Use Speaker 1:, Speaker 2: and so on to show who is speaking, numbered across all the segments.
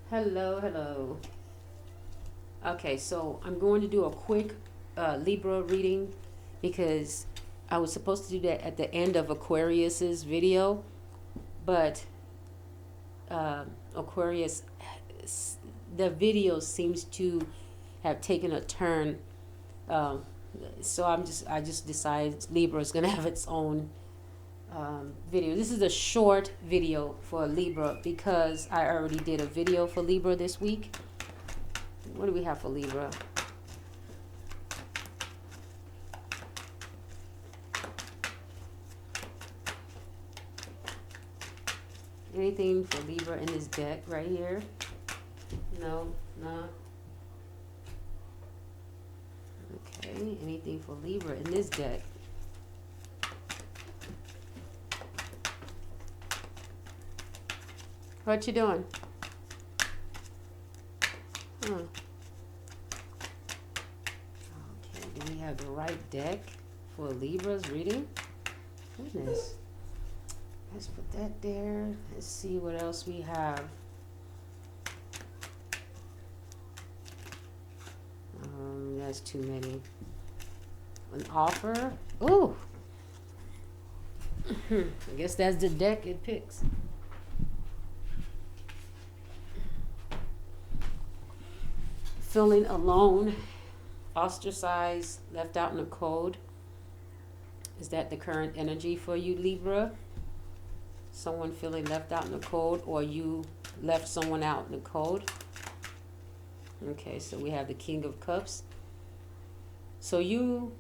Speaker 1: Hello, hello. Okay, so I'm going to do a quick Libra reading because I was supposed to do that at the end of Aquarius's video, but Aquarius, the video seems to have taken a turn. Um, so I just decided Libra is gonna have its own video. This is a short video for Libra because I already did a video for Libra this week. What do we have for Libra? Anything for Libra in this deck right here? No, no. Okay, anything for Libra in this deck? What you doing? Huh. Okay, do we have the right deck for Libra's reading? Goodness. Let's put that there. Let's see what else we have. That's too many. An offer. Ooh. I guess that's the deck it picks. Feeling alone, ostracized, left out in the cold. Is that the current energy for you, Libra? Someone feeling left out in the cold, or you left someone out in the cold? Okay, so we have the King of Cups. So you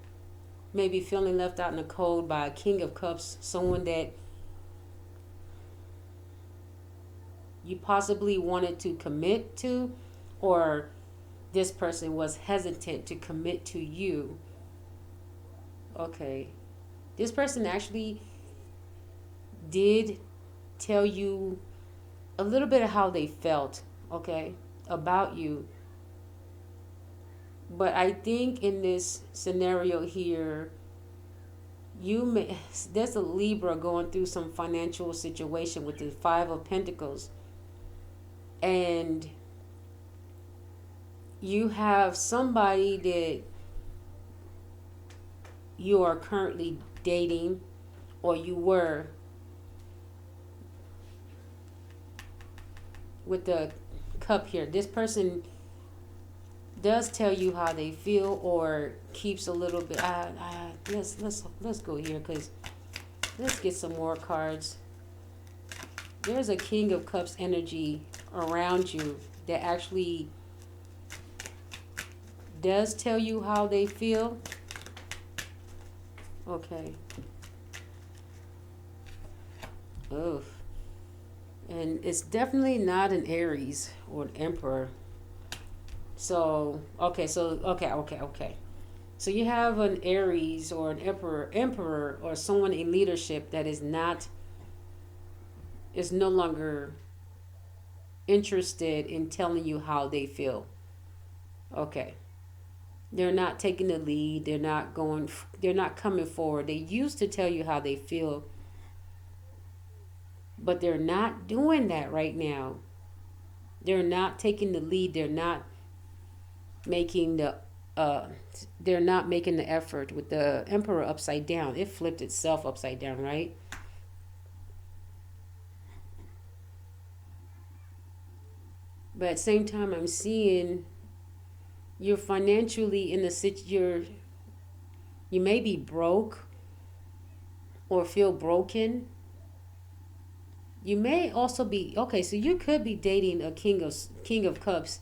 Speaker 1: may be feeling left out in the cold by a King of Cups, someone that you possibly wanted to commit to, or this person was hesitant to commit to you. Okay. This person actually did tell you a little bit of how they felt, okay, about you. But I think in this scenario here, there's a Libra going through some financial situation with the Five of Pentacles. And you have somebody that you are currently dating, or you were, with the cup here. This person does tell you how they feel, or keeps a little bit. Let's go here, because let's get some more cards. There's a King of Cups energy around you that actually does tell you how they feel. Okay. Oof. And it's definitely not an Aries or an Emperor. So, okay. So you have an Aries or an emperor, or someone in leadership that is no longer interested in telling you how they feel. Okay. They're not taking the lead. They're not coming forward. They used to tell you how they feel, but they're not doing that right now. They're not taking the lead. They're not making the effort. With the Emperor upside down, it flipped itself upside down, right? But at the same time, I'm seeing you're financially in you may be broke or feel broken. You may also be, okay, so you could be dating a King of Cups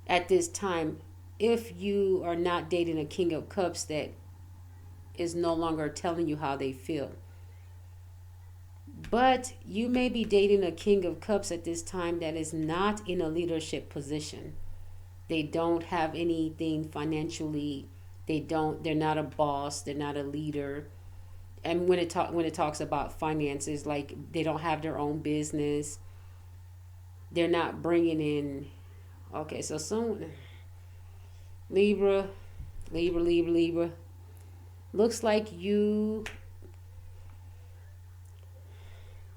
Speaker 1: at this time, if you are not dating a King of Cups that is no longer telling you how they feel. But you may be dating a King of Cups at this time that is not in a leadership position. They don't have anything financially. They're not a boss. They're not a leader. And when it talks about finances, like they don't have their own business. They're not bringing in. Okay, so someone, Libra. Looks like you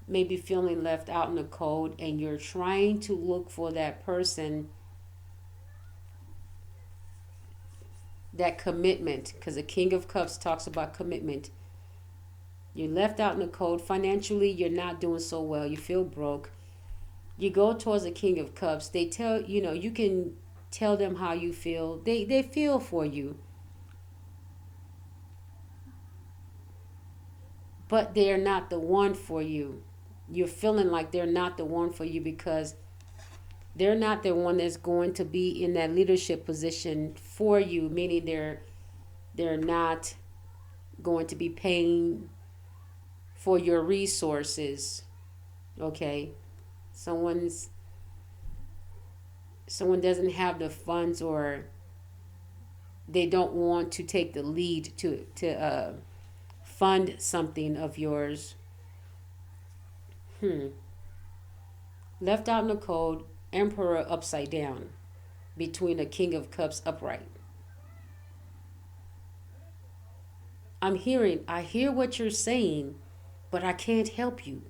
Speaker 1: maybe feeling left out in the cold, and you're trying to look for that person, that commitment, because the King of Cups talks about commitment. You're left out in the cold. Financially, you're not doing so well. You feel broke. You go towards the King of Cups. They tell, you can tell them how you feel. They feel for you. But they're not the one for you. You're feeling like they're not the one for you because they're not the one that's going to be in that leadership position for you, meaning they're not going to be paying for your resources. Okay? Someone doesn't have the funds, or they don't want to take the lead to fund something of yours. Left out in the cold, Emperor upside down, between the King of Cups upright. I hear what you're saying, but I can't help you.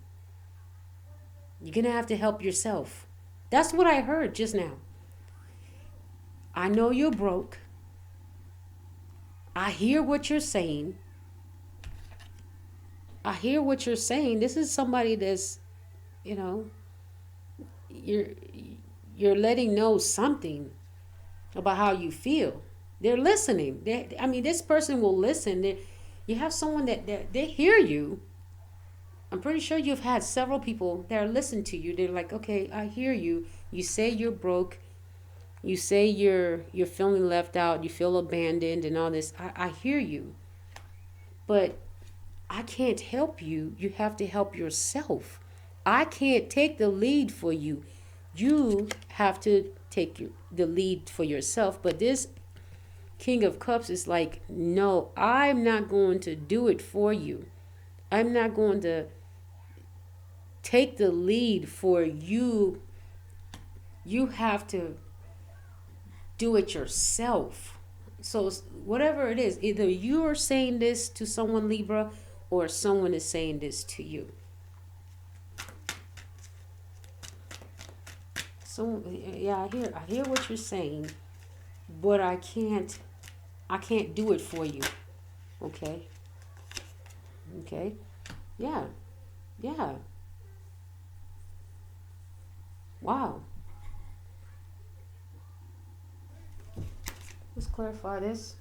Speaker 1: You're going to have to help yourself. That's what I heard just now. I know you're broke. I hear what you're saying. This is somebody that's, you're letting know something about how you feel. They're listening. This person will listen. You have someone that they hear you. I'm pretty sure you've had several people that are listening to you. They're like, okay, I hear you. You say you're broke. You say you're feeling left out. You feel abandoned and all this. I hear you. But I can't help you. You have to help yourself. I can't take the lead for you. You have to take the lead for yourself. But this King of Cups is like, no, I'm not going to do it for you. I'm not going to take the lead for you. You have to do it yourself. So whatever it is, either you are saying this to someone, Libra, or someone is saying this to you. So yeah, I hear what you're saying, but I can't do it for you. Okay. Yeah. Wow. Let's clarify this.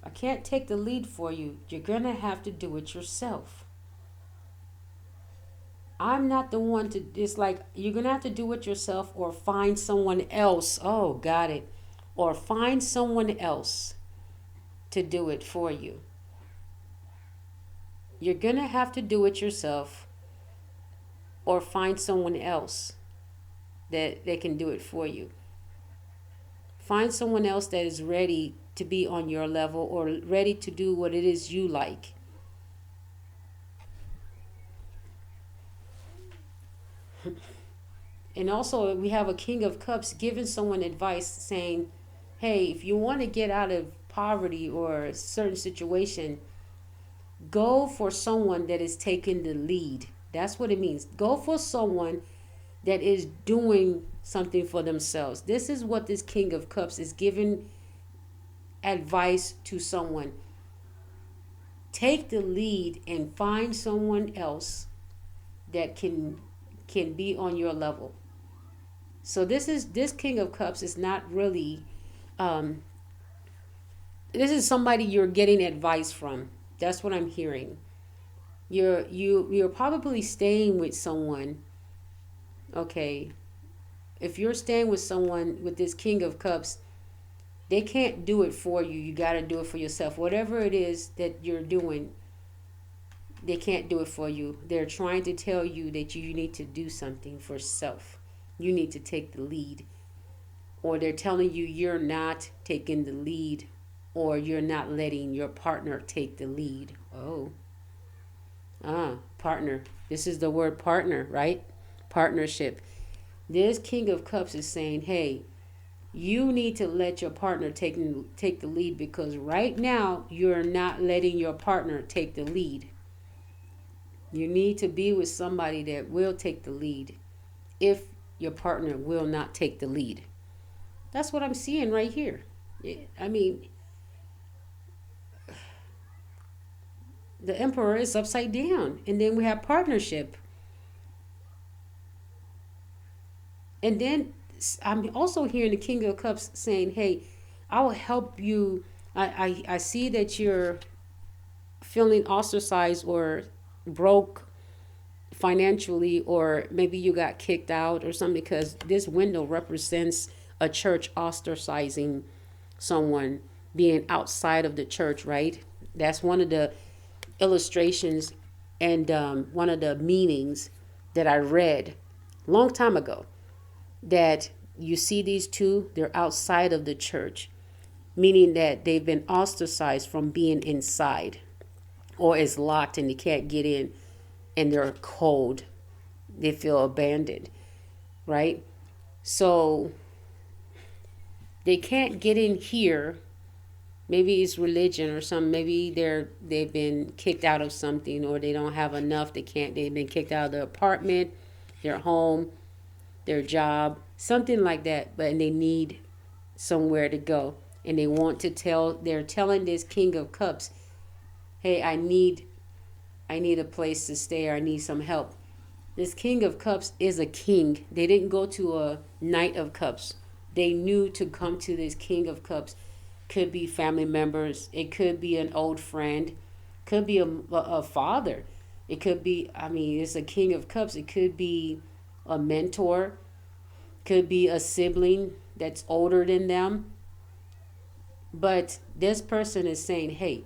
Speaker 1: I can't take the lead for you. You're gonna have to do it yourself. I'm not the one to, it's like you're gonna have to do it yourself or find someone else. Oh, got it. Or find someone else to do it for you. You're gonna have to do it yourself or find someone else that can do it for you. Find someone else that is ready to be on your level or ready to do what it is you like. And also we have a King of Cups giving someone advice saying, hey, if you want to get out of poverty or a certain situation, go for someone that is taking the lead. That's what it means. Go for someone that is doing something for themselves. This is what this King of Cups is giving advice to someone. Take the lead and find someone else that can be on your level. So this King of Cups is not really this is somebody you're getting advice from. That's what I'm hearing. You're probably staying with someone. Okay. If you're staying with someone with this King of Cups, they can't do it for you. You got to do it for yourself. Whatever it is that you're doing, they can't do it for you. They're trying to tell you that you need to do something for self. You need to take the lead. Or they're telling you you're not taking the lead, or you're not letting your partner take the lead. Partner. This is the word partner, right? Partnership. This King of Cups is saying, hey, You need to let your partner take the lead, because right now you're not letting your partner take the lead. You need to be with somebody that will take the lead if your partner will not take the lead. That's what I'm seeing right here. I mean, the emperor is upside down, and then we have partnership. And then I'm also hearing the King of Cups saying, hey, I will help you. I see that you're feeling ostracized or broke financially, or maybe you got kicked out or something, because this window represents a church ostracizing someone, being outside of the church, right? That's one of the illustrations and one of the meanings that I read long time ago, that you see these two, they're outside of the church, meaning that they've been ostracized from being inside, or is locked and they can't get in, and they're cold. They feel abandoned, right? So they can't get in here. Maybe it's religion or something. Maybe they've been kicked out of something, or they don't have enough. They've been kicked out of their apartment, their home, their job, something like that. But they need somewhere to go, and they're telling this King of Cups, hey, I need a place to stay, or I need some help. This King of Cups is a king. They didn't go to a Knight of Cups. They knew to come to this King of Cups. Could be family members. It could be an old friend. Could be a father. It could be, it's a King of Cups. It could be a mentor. Could be a sibling that's older than them. But this person is saying, hey,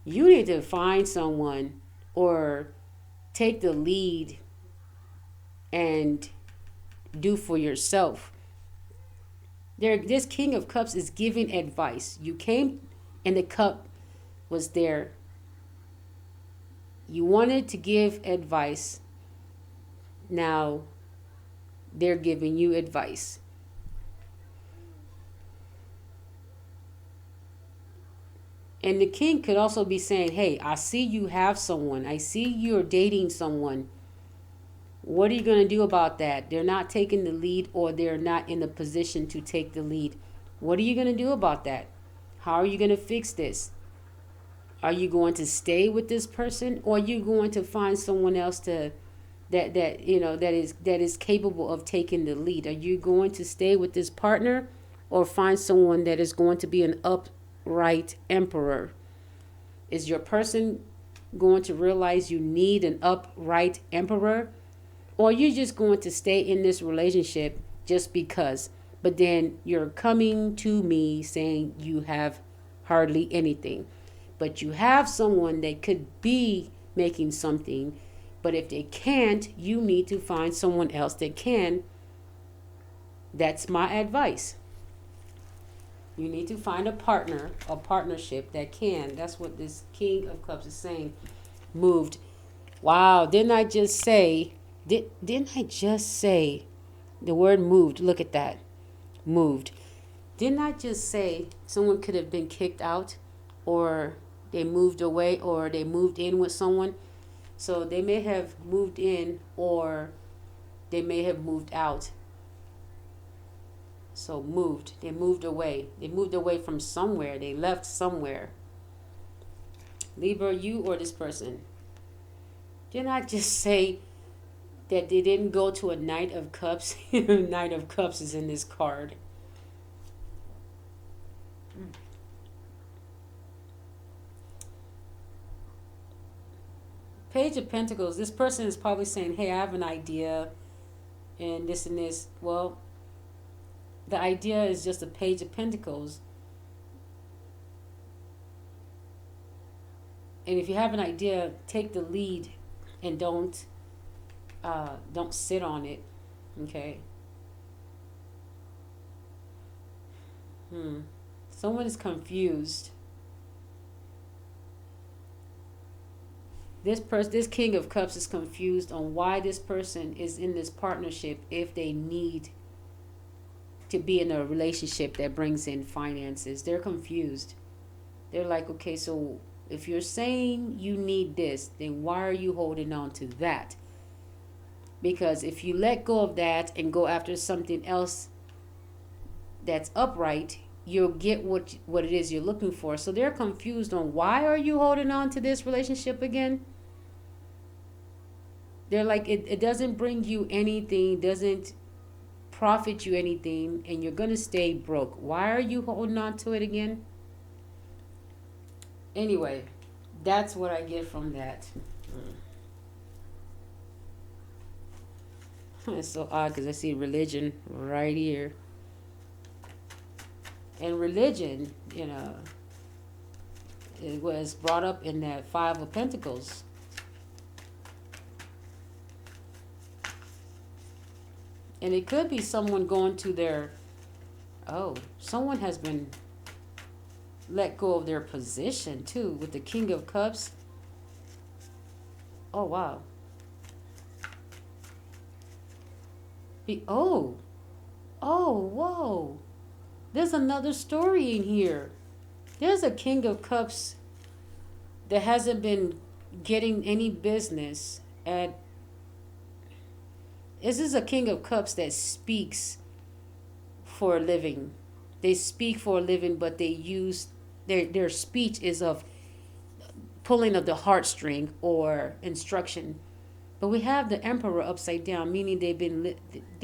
Speaker 1: you need to find someone or take the lead and do for yourself. This King of Cups is giving advice. You came and the cup was there. You wanted to give advice. Now they're giving you advice. And the king could also be saying, hey, I see you have someone. I see you're dating someone. What are you going to do about that? They're not taking the lead, or they're not in a position to take the lead. What are you going to do about that? How are you going to fix this? Are you going to stay with this person, or are you going to find someone else that is capable of taking the lead? Are you going to stay with this partner, or find someone that is going to be an upright emperor? Is your person going to realize you need an upright emperor? Or you're just going to stay in this relationship just because, but then you're coming to me saying you have hardly anything, but you have someone that could be making something. But if they can't, you need to find someone else that can. That's my advice. You need to find a partnership that can. That's what this King of Cups is saying. Moved. Wow, didn't I just say the word moved? Look at that. Moved. Didn't I just say someone could have been kicked out, or they moved away, or they moved in with someone? So they may have moved in, or they may have moved out. So moved. They moved away. They moved away from somewhere. They left somewhere. Libra, you or this person? Didn't I just say that they didn't go to a Knight of Cups? Knight of Cups is in this card. Page of Pentacles. This person is probably saying, hey, I have an idea and this and this. Well, the idea is just a Page of Pentacles. And if you have an idea, take the lead and don't sit on it. Okay. Someone is confused. This King of Cups is confused on why this person is in this partnership if they need to be in a relationship that brings in finances. They're confused. They're like, okay, so if you're saying you need this, then why are you holding on to that? Because if you let go of that and go after something else that's upright, you'll get what it is you're looking for. So they're confused on why are you holding on to this relationship again? They're like, it doesn't bring you anything, doesn't profit you anything, and you're going to stay broke. Why are you holding on to it again? Anyway, that's what I get from that. It's so odd because I see religion right here. And religion, it was brought up in that Five of Pentacles. And it could be someone going to their, someone has been let go of their position too with the King of Cups. Oh, wow. Whoa. There's another story in here. There's a King of Cups that hasn't been getting any business at. This is a King of Cups that speaks for a living. They speak for a living, but they use their speech is of pulling of the heartstring or instruction. But we have the Emperor upside down, meaning they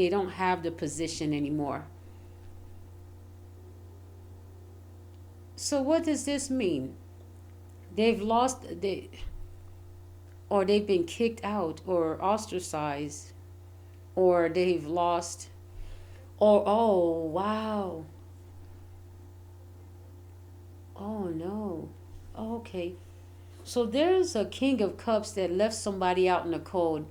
Speaker 1: don't have the position anymore. So what does this mean? They've been kicked out or ostracized, or they've lost, or oh wow. Oh no. Okay. So there's a King of Cups that left somebody out in the cold,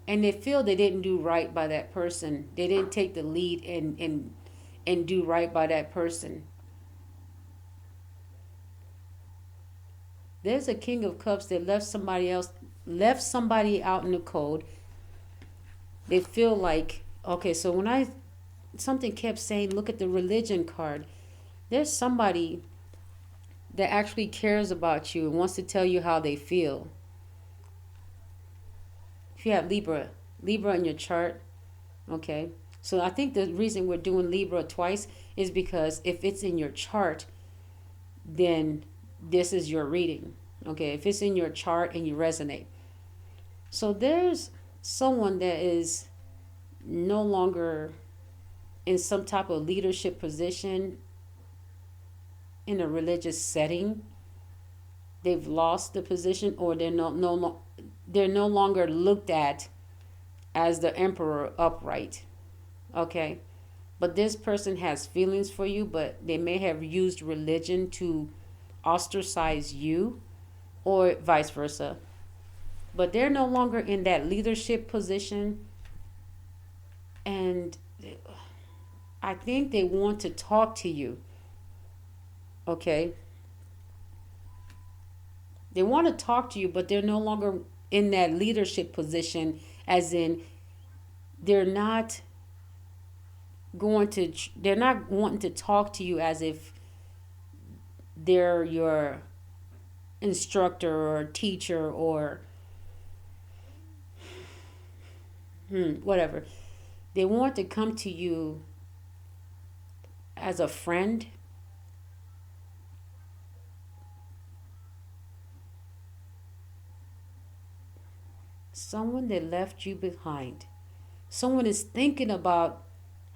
Speaker 1: and they feel they didn't do right by that person. They didn't take the lead and do right by that person. There's a King of Cups that left somebody out in the cold. They feel like, okay, so when something kept saying, look at the religion card. There's somebody that actually cares about you and wants to tell you how they feel. If you have Libra in your chart, okay. So I think the reason we're doing Libra twice is because if it's in your chart, then this is your reading. Okay, if it's in your chart and you resonate. So there's someone that is no longer in some type of leadership position in a religious setting. They've lost the position, or they're no longer looked at as the emperor upright. Okay, but this person has feelings for you, but they may have used religion to ostracize you, or vice versa. But they're no longer in that leadership position, and I think they want to talk to you. Okay, they want to talk to you, but they're no longer in that leadership position, as in they're not wanting to talk to you as if they're your instructor or teacher or whatever. They want to come to you as a friend. Someone that left you behind. Someone is thinking about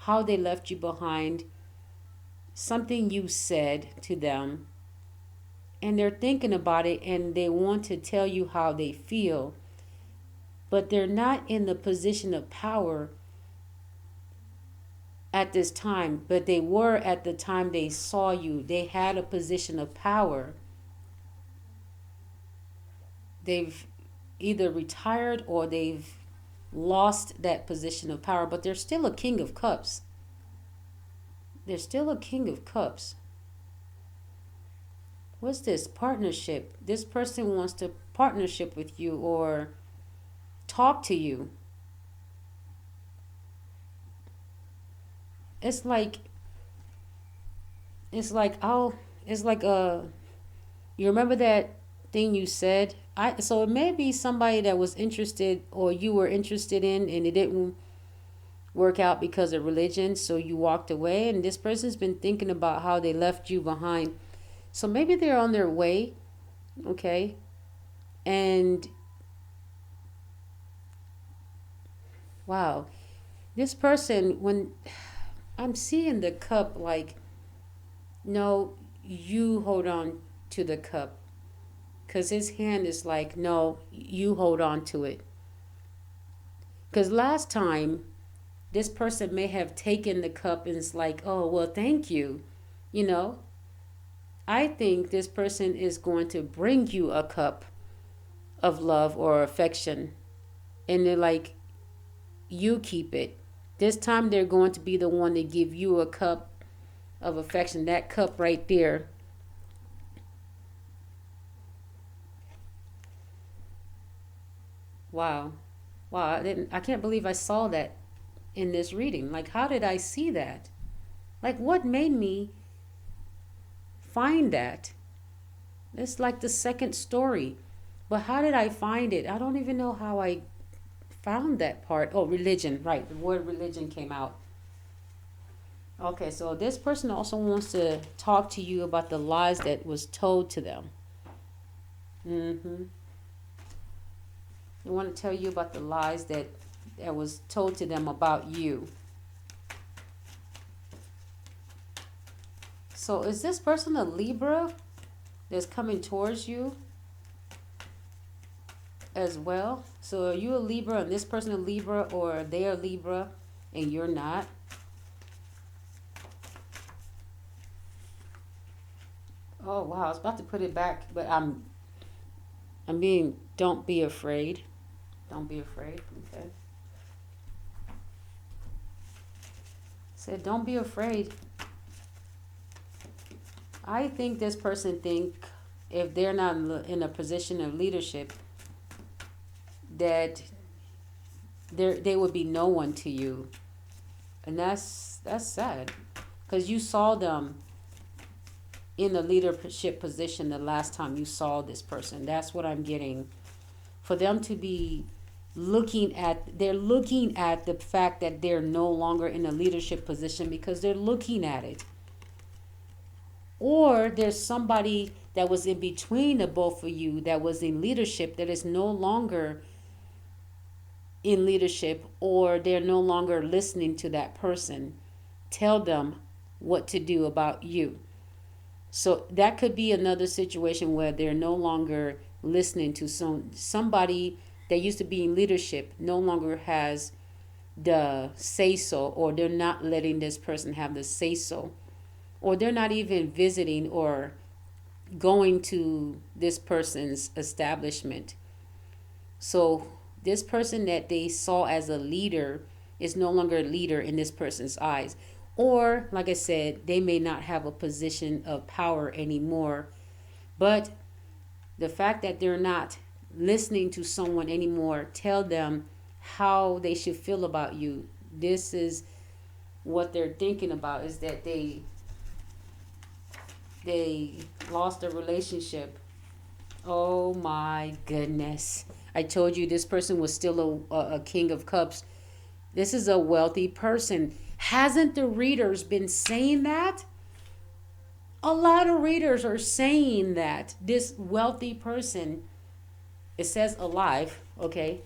Speaker 1: how they left you behind, something you said to them, and they're thinking about it and they want to tell you how they feel, but they're not in the position of power at this time, but they were at the time they saw you. They had a position of power. They've either retired or they've lost that position of power, but they're still a King of Cups. They're still a King of Cups. What's this? Partnership. This person wants to partnership with you or talk to you. it's like it's like oh it's like you remember that thing you said? So it may be somebody that was interested or you were interested in and it didn't work out because of religion, so you walked away, and this person's been thinking about how they left you behind. So maybe they're on their way, okay? And wow, this person, when I'm seeing the cup, like, no, you hold on to the cup. Because his hand is like, no, you hold on to it. Because last time, this person may have taken the cup and it's like, oh, well, thank you. You know, I think this person is going to bring you a cup of love or affection. And they're like, you keep it. This time they're going to be the one to give you a cup of affection. That cup right there. Wow. Wow. I can't believe I saw that in this reading. Like, how did I see that? Like, what made me find that? It's like the second story. But how did I find it? I don't even know how I found that part. Oh, religion. Right. The word religion came out. Okay, so this person also wants to talk to you about the lies that was told to them. Mm-hmm. They want to tell you about the lies that was told to them about you. So is this person a Libra that's coming towards you as well? So are you a Libra and this person a Libra, or they are Libra and you're not? Oh wow, I was about to put it back, but I'm being, don't be afraid. Don't be afraid. Okay. Said don't be afraid. I think this person think if they're not in a position of leadership that they would be no one to you. And that's sad, because you saw them in a leadership position the last time you saw this person. That's what I'm getting. For them to be they're looking at the fact that they're no longer in a leadership position because they're looking at it. Or there's somebody that was in between the both of you that was in leadership that is no longer in leadership, or they're no longer listening to that person tell them what to do about you. So that could be another situation where they're no longer listening to somebody that used to be in leadership no longer has the say so, or they're not letting this person have the say so, or they're not even visiting or going to this person's establishment. So this person that they saw as a leader is no longer a leader in this person's eyes. Or, like I said, they may not have a position of power anymore. But the fact that they're not listening to someone anymore tell them how they should feel about you. This is what they're thinking about, is that they lost a relationship. Oh my goodness. I told you this person was still a king of cups. This is a wealthy person. Hasn't the readers been saying that? A lot of readers are saying that this wealthy person, it says alive, okay?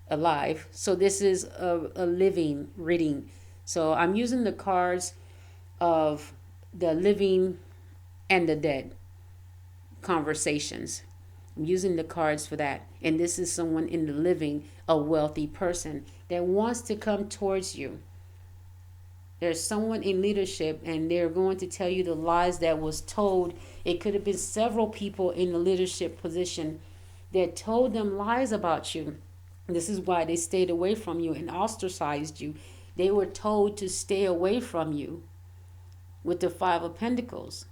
Speaker 1: Alive. So this is a living reading. So I'm using the cards of the living and the dead conversations. I'm using the cards for that. And this is someone in the living, a wealthy person that wants to come towards you. There's someone in leadership and they're going to tell you the lies that was told. It could have been several people in the leadership position that told them lies about you. This is why they stayed away from you and ostracized you. They were told to stay away from you with the Five of Pentacles.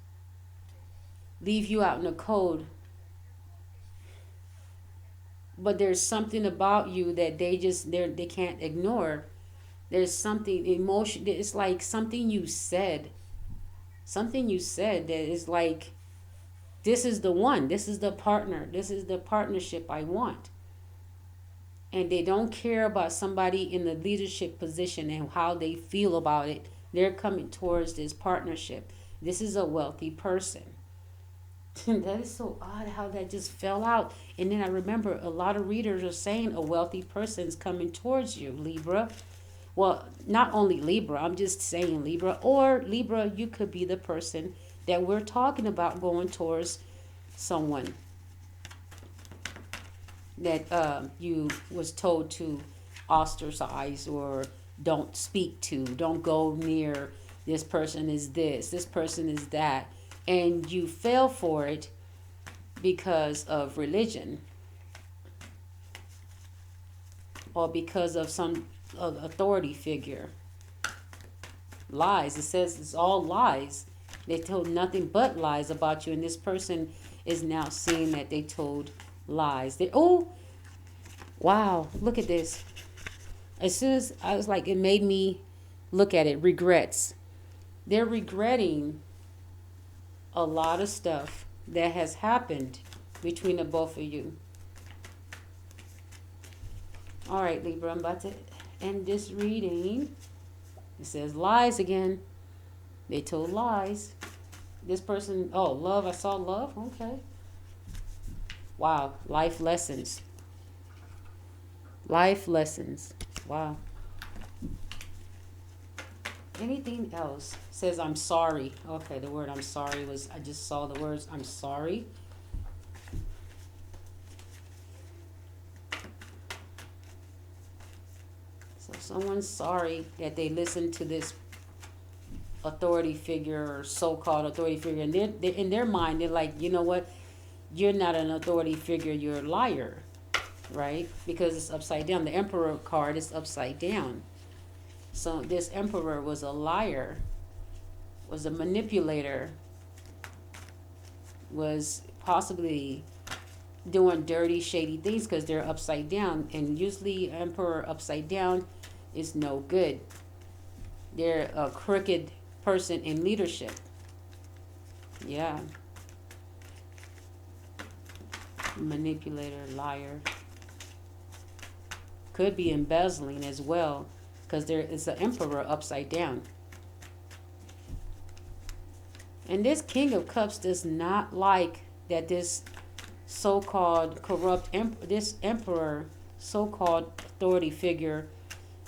Speaker 1: Leave you out in the cold. But there's something about you that they can't ignore. There's something emotion. It's like something you said. Something you said that is like, this is the one. This is the partner. This is the partnership I want. And they don't care about somebody in the leadership position and how they feel about it. They're coming towards this partnership. This is a wealthy person. That is so odd how that just fell out. And then I remember a lot of readers are saying a wealthy person is coming towards you, Libra. Well, not only Libra, I'm just saying Libra. Or Libra, you could be the person that we're talking about going towards someone that you was told to ostracize or don't speak to, don't go near. This person is this person is that, and you fell for it because of religion or because of some authority figure. Lies. It says it's all lies. They told nothing but lies about you, and this person is now seeing that they told lies. Oh, wow, look at this. As soon as I was like, it made me look at it. Regrets. They're regretting a lot of stuff that has happened between the both of you. All right, Libra, I'm about to end this reading. It says lies again. They told lies. This person, oh, love, I saw love. Okay. Wow, life lessons. Life lessons. Wow. Anything else? Says I'm sorry. Okay, the word I'm sorry was, I just saw the words I'm sorry. So someone's sorry that they listened to this authority figure or so-called authority figure. And they're in their mind, they're like, you know what? You're not an authority figure, you're a liar, right? Because it's upside down. The Emperor card is upside down. So this Emperor was a liar, was a manipulator, was possibly doing dirty, shady things because they're upside down. And usually Emperor upside down is no good. They're a crooked person in leadership. Yeah. Manipulator, liar. Could be embezzling as well, because there is an Emperor upside down. And this King of Cups does not like that this so-called corrupt this Emperor, so-called authority figure,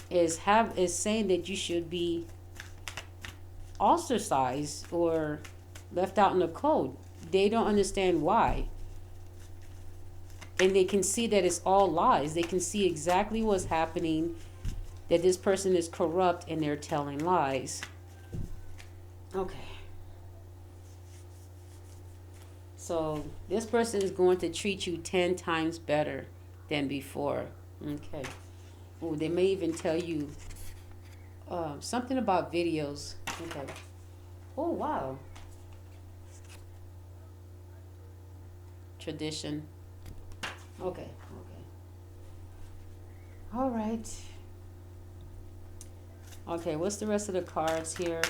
Speaker 1: is saying that you should be ostracized or left out in the cold. They don't understand why. And they can see that it's all lies. They can see exactly what's happening, that this person is corrupt and they're telling lies. Okay. So this person is going to treat you 10 times better than before. Okay. Oh, they may even tell you something about videos. Okay. Oh, wow. Tradition. Okay. All right. Okay, what's the rest of the cards here?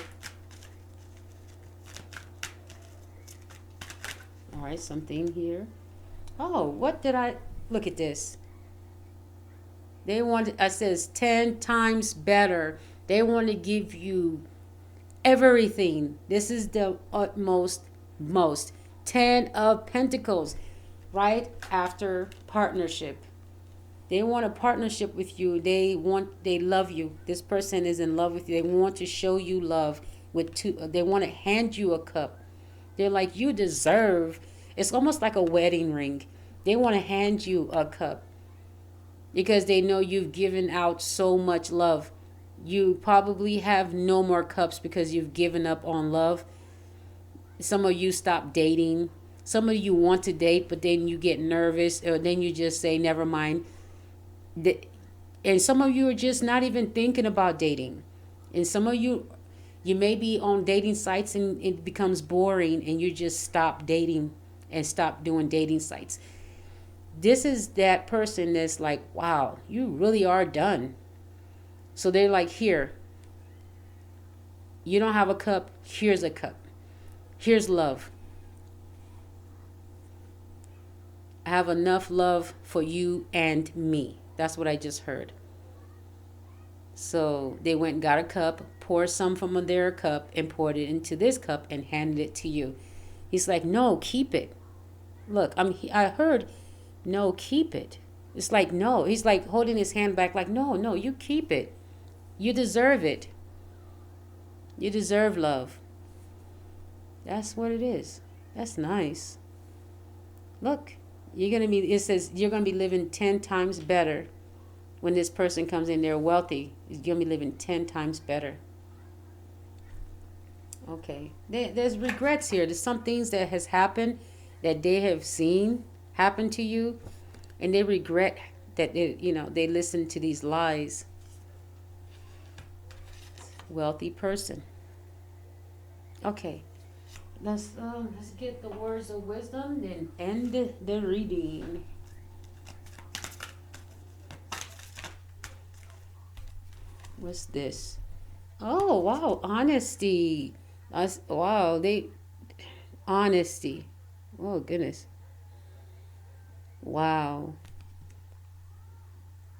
Speaker 1: All right, something here. Oh, what did I... Look at this. They want... I says 10 times better. They want to give you everything. This is the utmost, most. 10 of Pentacles. Right after partnership. They want a partnership with you. They love you. This person is in love with you. They want to show you love with they want to hand you a cup. They're like, you deserve. It's almost like a wedding ring. They want to hand you a cup because they know you've given out so much love. You probably have no more cups because you've given up on love. Some of you stop dating. Some of you want to date, but then you get nervous, or then you just say, never mind. And some of you are just not even thinking about dating. And some of you may be on dating sites and it becomes boring and you just stop dating and stop doing dating sites. This is that person that's like, wow, you really are done. So they're like, here, you don't have a cup, here's a cup. Here's love. I have enough love for you and me. That's what I just heard. So they went and got a cup, poured some from their cup, and poured it into this cup and handed it to you. He's like, no, keep it. Look, I heard, no, keep it. It's like, no. He's like holding his hand back, like, no, no, you keep it. You deserve it. You deserve love. That's what it is. That's nice. Look, it says you're going to be living 10 times better when this person comes in. They're wealthy. You're going to be living 10 times better. Okay. There's regrets here. There's some things that has happened that they have seen happen to you, and they regret that they listened to these lies. Wealthy person. Okay. Let's get the words of wisdom and end the reading. What's this? Oh wow, honesty. Honesty. Oh goodness. Wow.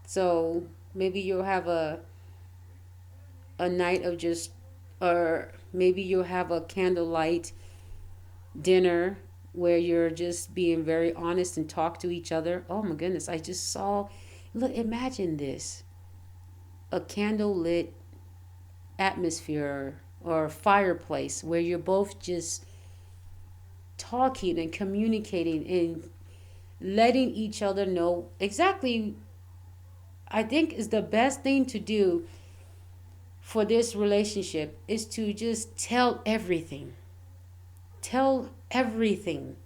Speaker 1: So maybe you'll have a night of just, or maybe you'll have a candlelight dinner where you're just being very honest and talk to each other. Oh my goodness, I just saw, look, imagine this. A candlelit atmosphere or fireplace where you're both just talking and communicating and letting each other know exactly, I think is the best thing to do for this relationship is to just tell everything. Tell everything.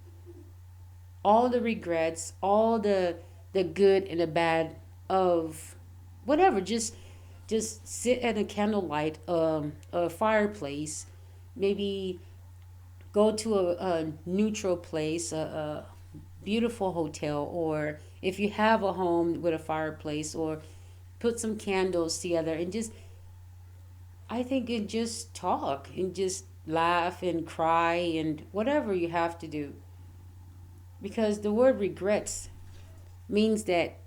Speaker 1: All the regrets, all the good and the bad of whatever. Just sit at a candlelight, a fireplace, maybe go to a neutral place, a beautiful hotel, or if you have a home with a fireplace, or put some candles together and just, I think, and just talk and just laugh and cry and whatever you have to do. Because the word regrets means that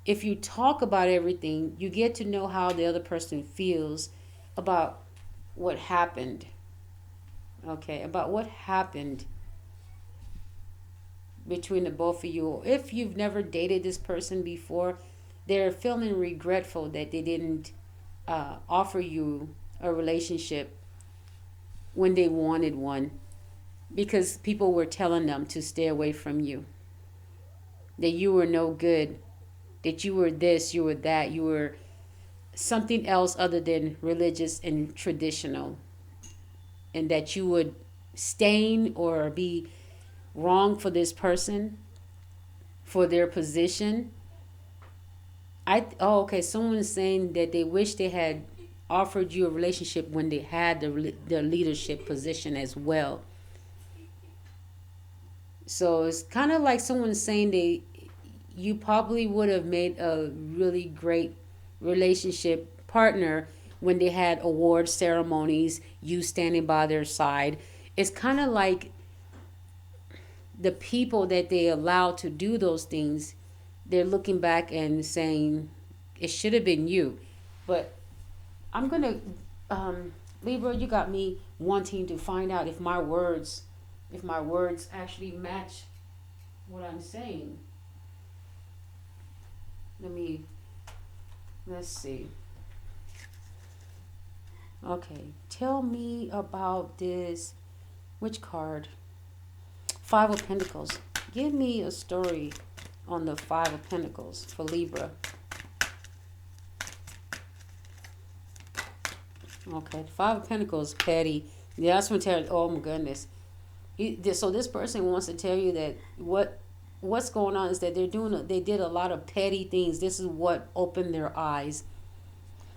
Speaker 1: if you talk about everything, you get to know how the other person feels about what happened. Okay, about what happened between the both of you. If you've never dated this person before, they're feeling regretful that they didn't offer you a relationship when they wanted one, because people were telling them to stay away from you, that you were no good, that you were this, you were that, you were something else other than religious and traditional, and that you would stain or be wrong for this person, for their position. Okay, someone's saying that they wish they had offered you a relationship when they had the leadership position as well. So it's kind of like someone saying you probably would have made a really great relationship partner when they had award ceremonies, you standing by their side. It's kind of like the people that they allow to do those things, they're looking back and saying, it should have been you. But I'm going to, Libra, you got me wanting to find out if my words actually match what I'm saying. Let's see. Okay, tell me about this. Which card? Five of Pentacles. Give me a story on the Five of Pentacles for Libra. Okay, Five of Pentacles, petty. Yeah, that's what tell. Oh my goodness. So this person wants to tell you that what's going on is that they did a lot of petty things. This is what opened their eyes.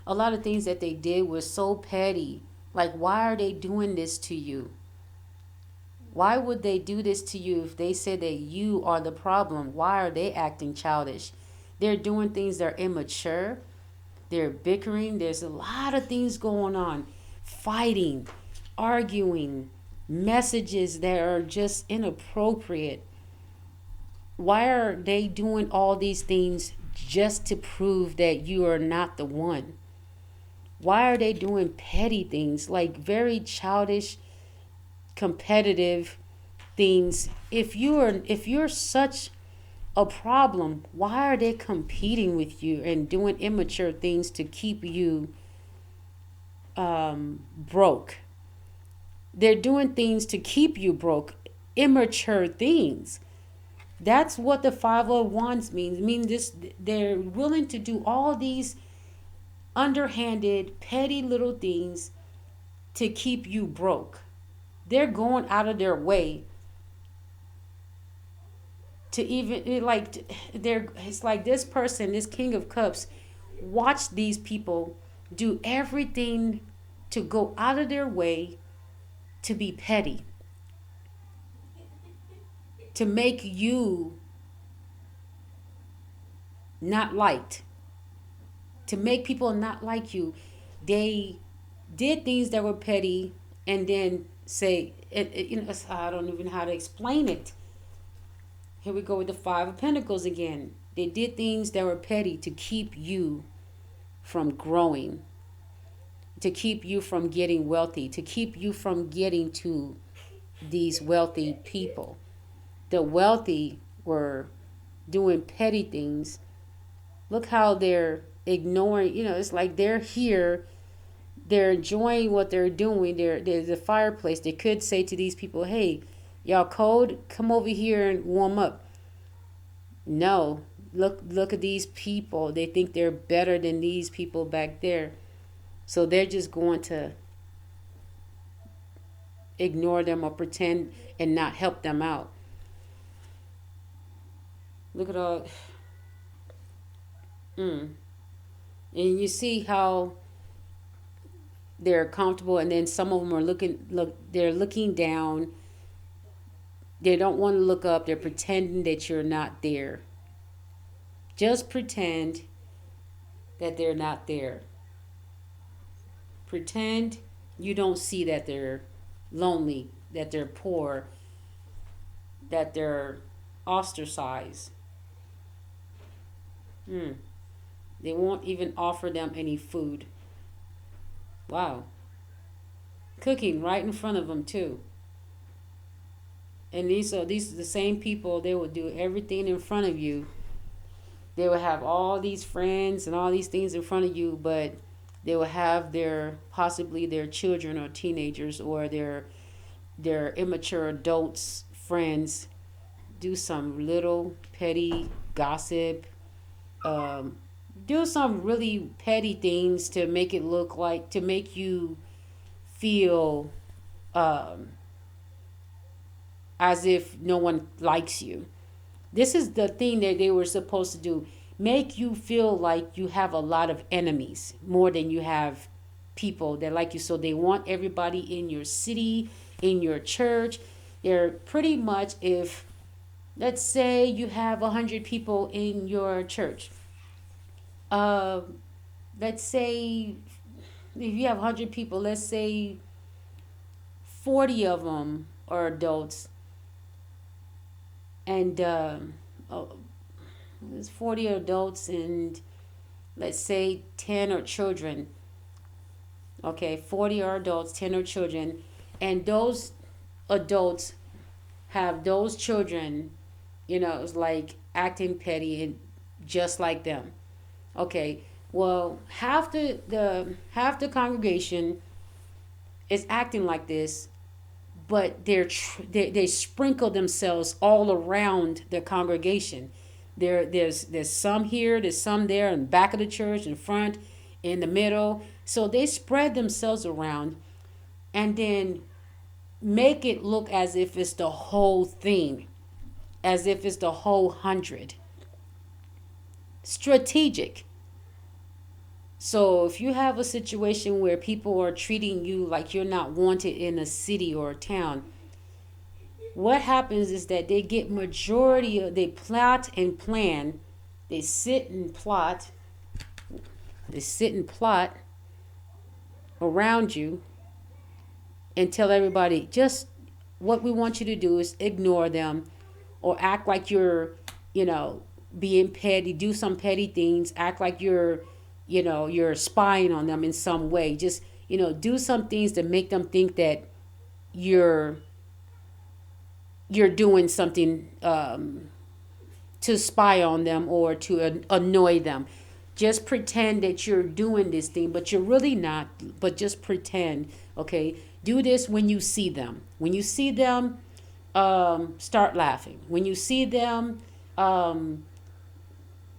Speaker 1: A lot of things that they did were so petty. Like, why are they doing this to you? Why would they do this to you if they said that you are the problem? Why are they acting childish? They're doing things that are immature. They're bickering. There's a lot of things going on. Fighting, arguing, messages that are just inappropriate. Why are they doing all these things just to prove that you are not the one? Why are they doing petty things, like very childish, competitive things? If you're such a problem, why are they competing with you and doing immature things to keep you broke? They're doing things to keep you broke, immature things. That's what the 501s means. I mean, this, they're willing to do all these underhanded, petty little things to keep you broke. They're going out of their way to even, like, it's like this person, this King of Cups, watch these people do everything to go out of their way to be petty, to make you not liked, to make people not like you. They did things that were petty and then say, I don't even know how to explain it. Here we go with the Five of Pentacles again. They did things that were petty to keep you from growing, to keep you from getting wealthy, to keep you from getting to these wealthy people. The wealthy were doing petty things. Look how they're ignoring, it's like they're here, they're enjoying what they're doing. There's a fireplace. They could say to these people, hey, y'all cold? Come over here and warm up. No, look at these people. They think they're better than these people back there. So they're just going to ignore them or pretend and not help them out. Look at all. And you see how they're comfortable, and then some of them are they're looking down. They don't want to look up. They're pretending that you're not there. Just pretend that they're not there. Pretend you don't see that they're lonely, that they're poor, that they're ostracized. They won't even offer them any food. Wow. Cooking right in front of them too. And these are the same people. They will do everything in front of you. They will have all these friends and all these things in front of you, but they will have possibly their children or teenagers or their immature adults, friends, do some little petty gossip, do some really petty things to make it look like, to make you feel as if no one likes you. This is the thing that they were supposed to do. Make you feel like you have a lot of enemies more than you have people that like you. So they want everybody in your city, in your church. They're pretty much, if, let's say you have 100 people in your church. Let's say if you have 100 people, let's say 40 of them are adults. And there's 40 adults and let's say 10 are children. Okay, 40 are adults, 10 are children. And those adults have those children, it's like acting petty and just like them. Okay, well, half the congregation is acting like this, but they sprinkle themselves all around the congregation. There's some here, there's some there, in the back of the church, in front, in the middle. So they spread themselves around and then make it look as if it's the whole thing, as if it's the whole 100. Strategic. So if you have a situation where people are treating you like you're not wanted in a city or a town, what happens is that they get they plot and plan, they sit and plot. is sit and plot around you and tell everybody, just what we want you to do is ignore them or act like you're, you know, being petty, do some petty things, act like you're, you know, you're spying on them in some way. Just, you know, do some things to make them think that you're doing something to spy on them or to annoy them. Just pretend that you're doing this thing, but you're really not. But just pretend, okay? Do this when you see them. When you see them, start laughing. When you see them,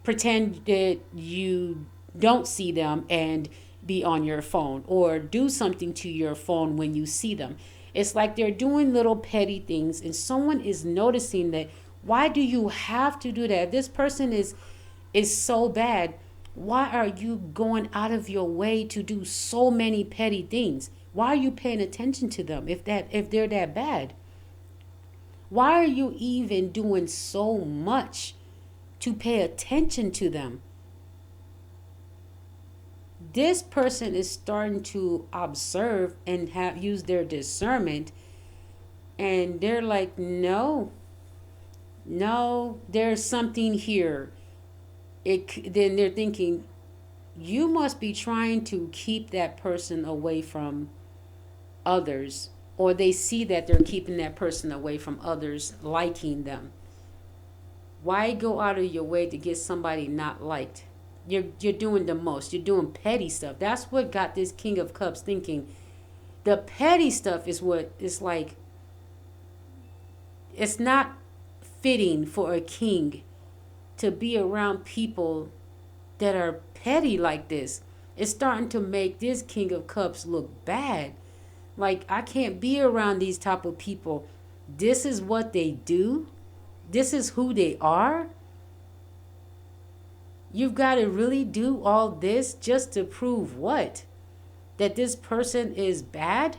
Speaker 1: pretend that you don't see them and be on your phone, or do something to your phone when you see them. It's like they're doing little petty things and someone is noticing that. Why do you have to do that? If this person is so bad, why are you going out of your way to do so many petty things? Why are you paying attention to them if they're that bad? Why are you even doing so much to pay attention to them? This person is starting to observe and have used their discernment, and they're like, no, there's something here. Then they're thinking, you must be trying to keep that person away from others, or they see that they're keeping that person away from others liking them. Why go out of your way to get somebody not liked? You're doing the most. You're doing petty stuff. That's what got this King of Cups thinking. The petty stuff is what is like, it's not fitting for a king to be around people that are petty like this. It's starting to make this King of Cups look bad. Like, I can't be around these type of people. This is what they do. This is who they are. You've got to really do all this just to prove what? That this person is bad?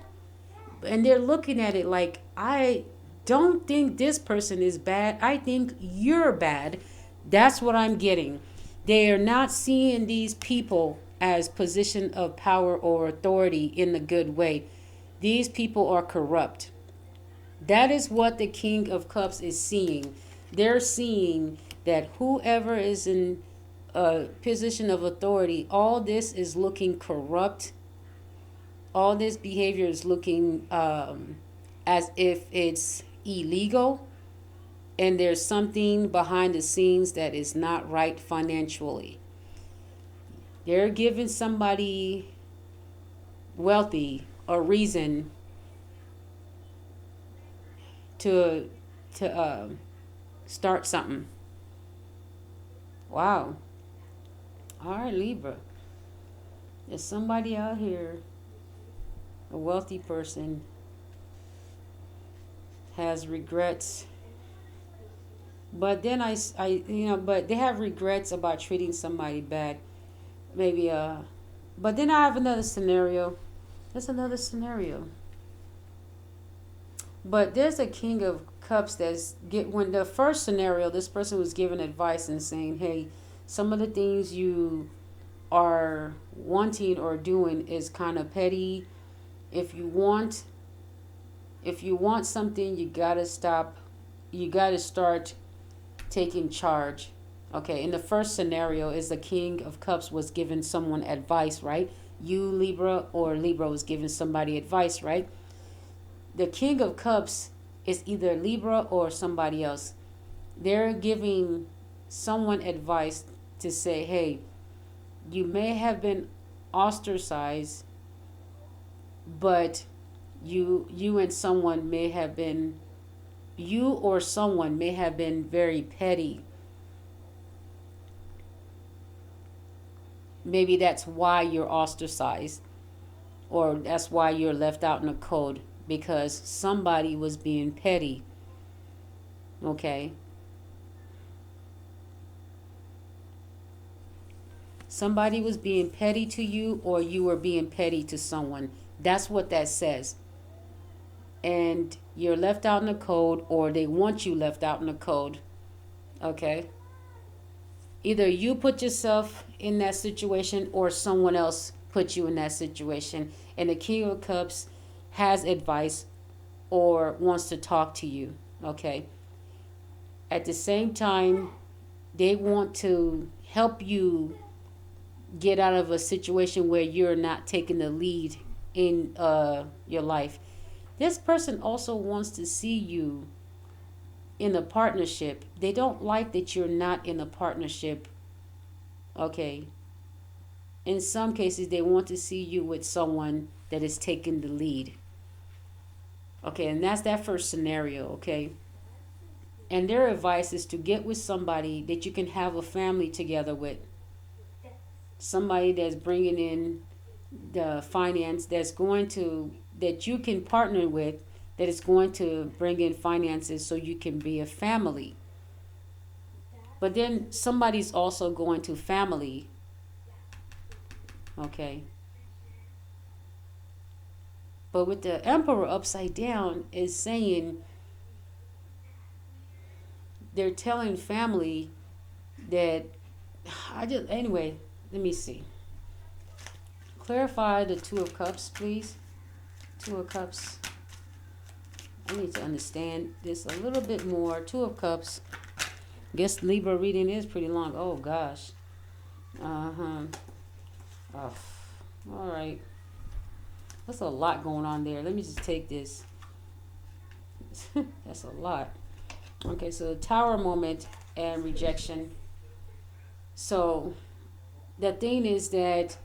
Speaker 1: And they're looking at it like, I don't think this person is bad. I think you're bad. That's what I'm getting. They are not seeing these people as position of power or authority in the good way. These people are corrupt. That is what the King of Cups is seeing. They're seeing that whoever is in a position of authority, all this is looking corrupt. All this behavior is looking as if it's illegal, and there's something behind the scenes that is not right financially. They're giving somebody wealthy a reason to start something. Wow. All right, Libra. There's somebody out here, a wealthy person, has regrets. But then but they have regrets about treating somebody bad. Maybe, but then I have another scenario. There's another scenario. But there's a King of Cups when the first scenario, this person was giving advice and saying, hey, some of the things you are wanting or doing is kind of petty. If you want something, you gotta stop. You gotta start taking charge. Okay, in the first scenario is the King of Cups was giving someone advice, right? You, Libra, or Libra was giving somebody advice, right? The King of Cups is either Libra or somebody else. They're giving someone advice to say, hey, you may have been ostracized, but you and someone may have been, you or someone may have been very petty. Maybe that's why you're ostracized, or that's why you're left out in the cold, because somebody was being petty. Okay? Somebody was being petty to you, or you were being petty to someone. That's what that says. And you're left out in the cold, or they want you left out in the cold. Okay? Either you put yourself in that situation or someone else put you in that situation. And the King of Cups has advice or wants to talk to you. Okay. At the same time, they want to help you get out of a situation where you're not taking the lead in your life. This person also wants to see you in a partnership. They don't like that you're not in a partnership. Okay. In some cases, they want to see you with someone that is taking the lead. Okay, and that's that first scenario. Okay. And their advice is to get with somebody that you can have a family together with. Somebody that's bringing in the finance, that you can partner with, that is going to bring in finances so you can be a family. But then somebody's also going to family. Okay. But with the Emperor upside down is saying, they're telling family that anyway, let me see. Clarify the Two of Cups, please. Two of Cups. I need to understand this a little bit more. Two of Cups. Guess Libra reading is pretty long. Oh gosh. Oh, all right. That's a lot going on there. Let me just take this. That's a lot. Okay, so Tower moment and rejection. So the thing is that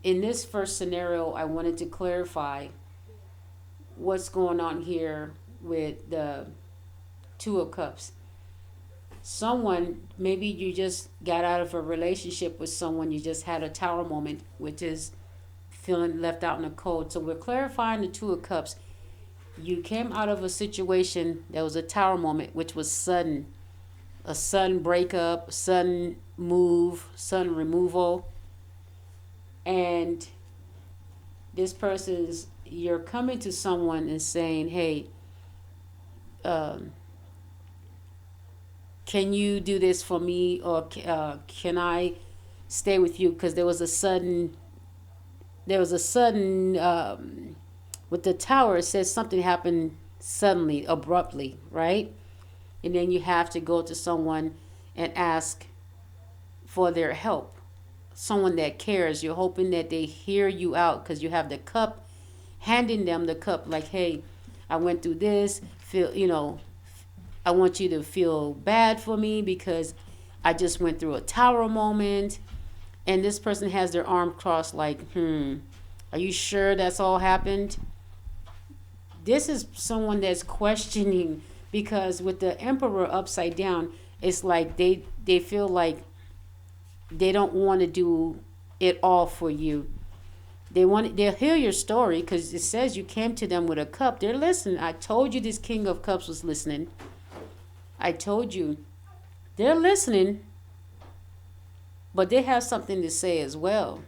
Speaker 1: in this first scenario, I wanted to clarify what's going on here with the Two of Cups. Someone, maybe you just got out of a relationship with someone, you just had a Tower moment, which is feeling left out in the cold. So we're clarifying the Two of Cups. You came out of a situation that was a Tower moment, which was sudden. A sudden breakup, sudden move, sudden removal. And this person's, you're coming to someone and saying, hey, can you do this for me? Or can I stay with you? Because there was a sudden, with the Tower, it says something happened suddenly, abruptly, right? And then you have to go to someone and ask for their help. Someone that cares. You're hoping that they hear you out because you have the cup, handing them the cup like, hey, I went through this. I want you to feel bad for me because I just went through a Tower moment. And this person has their arm crossed like, are you sure that's all happened? This is someone that's questioning, because with the Emperor upside down, it's like they feel like they don't want to do it all for you. They'll hear your story because it says you came to them with a cup. They're listening. I told you this King of Cups was listening. I told you. They're listening, but they have something to say as well.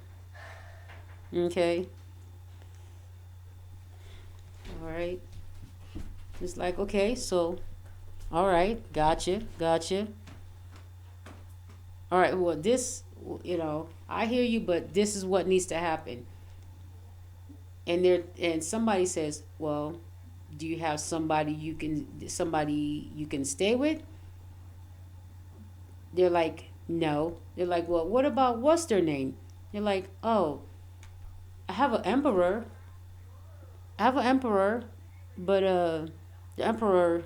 Speaker 1: Okay? All right. It's like, okay, so, all right, gotcha. All right, well, this, I hear you, but this is what needs to happen. And somebody says, well, do you have somebody you can stay with? They're like, no. They're like, well, what about what's their name? They're like, oh, I have an emperor, but the emperor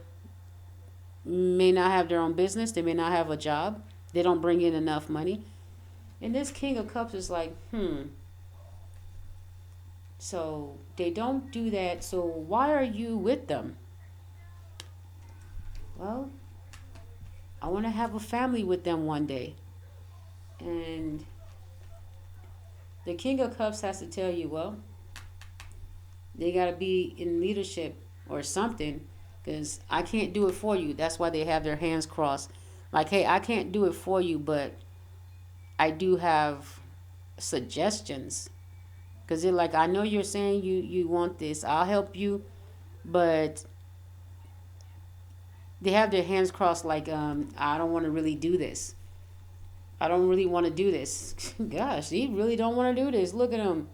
Speaker 1: may not have their own business. They may not have a job. They don't bring in enough money. And this King of Cups is like, So they don't do that. So why are you with them? Well, I want to have a family with them one day. And the King of Cups has to tell you, well, they got to be in leadership or something, because I can't do it for you. That's why they have their hands crossed. Like, hey, I can't do it for you, but I do have suggestions. Because they're like, I know you're saying you want this. I'll help you, but they have their hands crossed like, I don't want to really do this. I don't really want to do this. Gosh, he really don't want to do this. Look at him.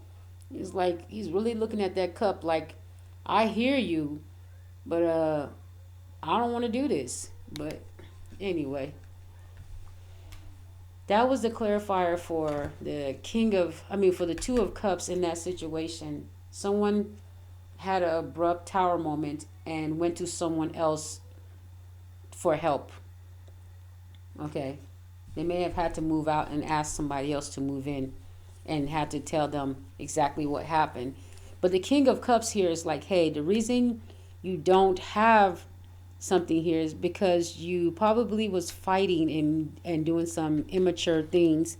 Speaker 1: He's like, he's really looking at that cup like, I hear you, but I don't want to do this. But anyway, that was the clarifier for the for the Two of Cups in that situation. Someone had an abrupt tower moment and went to someone else for help. Okay. They may have had to move out and ask somebody else to move in and had to tell them exactly what happened. But the King of Cups here is like, hey, the reason you don't have something here is because you probably was fighting and doing some immature things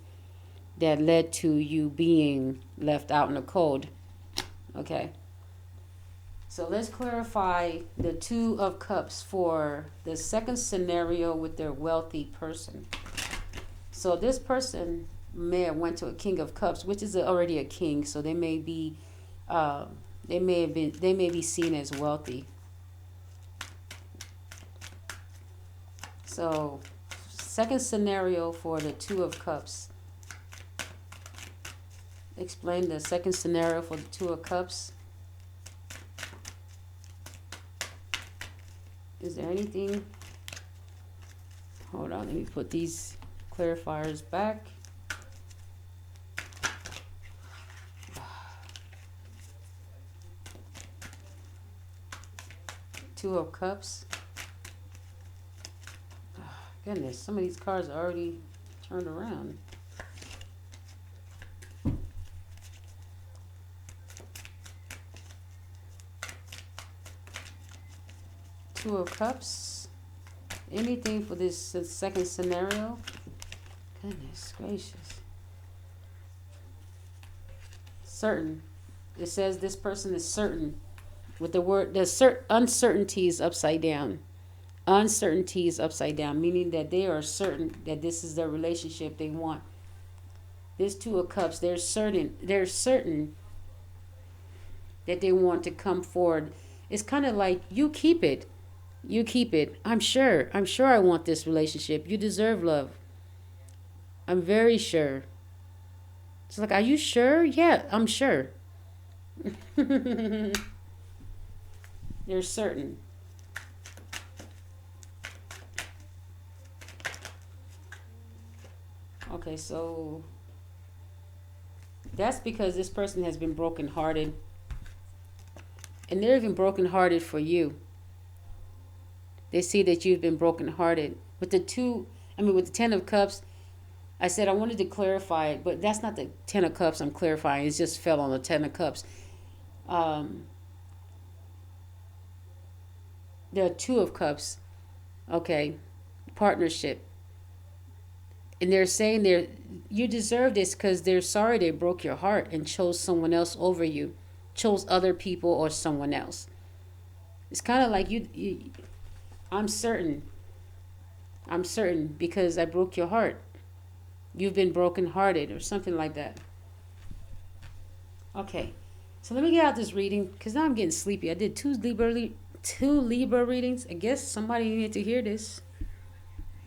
Speaker 1: that led to you being left out in the cold. Okay. So let's clarify the Two of Cups for the second scenario with their wealthy person. So this person may have went to a King of Cups, which is already a king. So they may be, they may be seen as wealthy. So, second scenario for the Two of Cups. Explain the second scenario for the Two of Cups. Is there anything? Hold on, let me put these clarifiers back. Two of Cups. Goodness, some of these cards are already turned around. Two of Cups. Anything for this second scenario? Goodness gracious. Certain. It says this person is certain. With the word, the uncertainty is upside down. Uncertainty is upside down, meaning that they are certain that this is the relationship they want. This Two of Cups, they're certain that they want to come forward. It's kind of like, you keep it. You keep it. I'm sure I want this relationship. You deserve love. I'm very sure. It's like, are you sure? Yeah, I'm sure. They're certain. Okay, so that's because this person has been brokenhearted. And they're even brokenhearted for you. They see that you've been brokenhearted. With the Ten of Cups, I said I wanted to clarify it, but that's not the Ten of Cups I'm clarifying. It just fell on the Ten of Cups. There are Two of Cups. Okay, partnership. And they're saying you deserve this because they're sorry they broke your heart and chose someone else over you. Chose other people or someone else. It's kind of like I'm certain because I broke your heart. You've been brokenhearted or something like that. Okay, so let me get out this reading because now I'm getting sleepy. I did two Libra readings. I guess somebody needed to hear this.